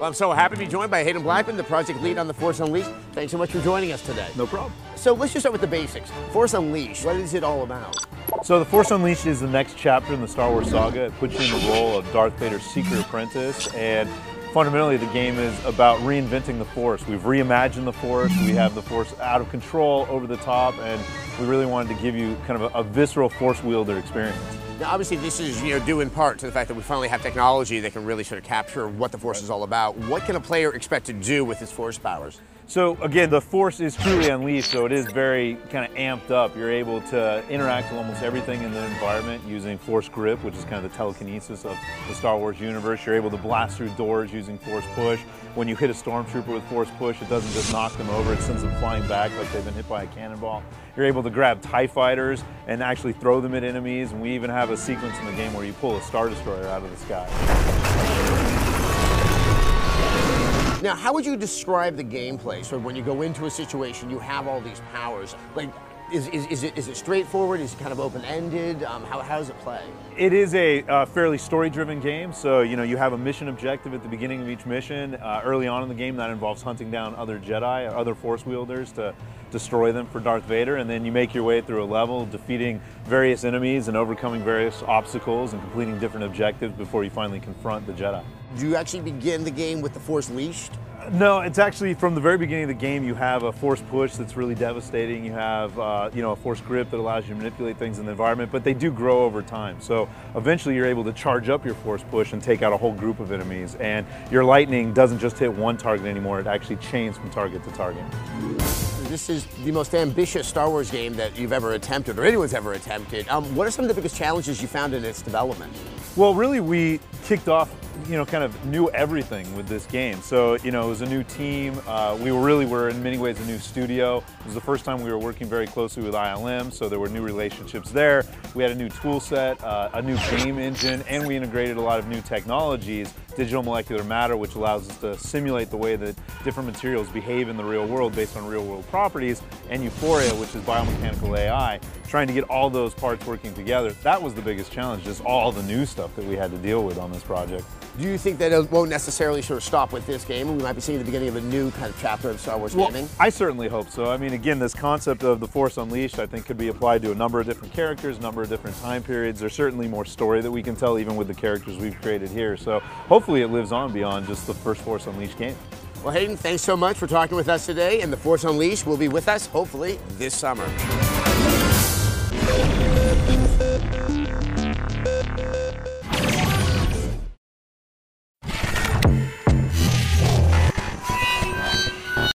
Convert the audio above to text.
I'm so happy to be joined by Hayden Blackman, the project lead on The Force Unleashed. Thanks so much for joining us today. No problem. So let's just start with the basics. Force Unleashed, what is it all about? So The Force Unleashed is the next chapter in the Star Wars saga. It puts you in the role of Darth Vader's secret apprentice, and fundamentally the game is about reinventing the Force. We've reimagined the Force, we have the Force out of control, over the top, and we really wanted to give you kind of a visceral Force wielder experience. Now, obviously, this is due in part to the fact that we finally have technology that can really sort of capture what the Force is all about. What can a player expect to do with his Force powers? So again, the Force is truly unleashed, so it is very kind of amped up. You're able to interact with almost everything in the environment using Force Grip, which is kind of the telekinesis of the Star Wars universe. You're able to blast through doors using Force Push. When you hit a stormtrooper with Force Push, it doesn't just knock them over, it sends them flying back like they've been hit by a cannonball. You're able to grab TIE fighters and actually throw them at enemies, and we even have a sequence in the game where you pull a Star Destroyer out of the sky. Now, how would you describe the gameplay? So when you go into a situation, you have all these powers. Like, is it straightforward? Is it kind of open-ended? How does it play? It is a fairly story-driven game. So, you have a mission objective at the beginning of each mission. Early on in the game, that involves hunting down other Jedi or other Force wielders to destroy them for Darth Vader. And then you make your way through a level, defeating various enemies and overcoming various obstacles and completing different objectives before you finally confront the Jedi. Do you actually begin the game with the Force leashed? No, it's actually from the very beginning of the game. You have a Force Push that's really devastating. You have a Force Grip that allows you to manipulate things in the environment, but they do grow over time. So eventually you're able to charge up your Force Push and take out a whole group of enemies. And your lightning doesn't just hit one target anymore, it actually chains from target to target. This is the most ambitious Star Wars game that you've ever attempted, or anyone's ever attempted. What are some of the biggest challenges you found in its development? Well, really, we kicked off, kind of knew everything with this game. So, it was a new team. We were in many ways a new studio. It was the first time we were working very closely with ILM, so there were new relationships there. We had a new tool set, a new game engine, and we integrated a lot of new technologies. Digital molecular matter, which allows us to simulate the way that different materials behave in the real world based on real world properties, and Euphoria, which is biomechanical AI, trying to get all those parts working together. That was the biggest challenge, just all the new stuff that we had to deal with on this project. Do you think that it won't necessarily sort of stop with this game, and we might be seeing the beginning of a new kind of chapter of Star Wars gaming? I certainly hope so. I mean, again, this concept of the Force Unleashed, I think, could be applied to a number of different characters, a number of different time periods. There's certainly more story that we can tell, even with the characters we've created here. So hopefully it lives on beyond just the first Force Unleashed game. Well, Hayden, thanks so much for talking with us today, and the Force Unleashed will be with us, hopefully, this summer.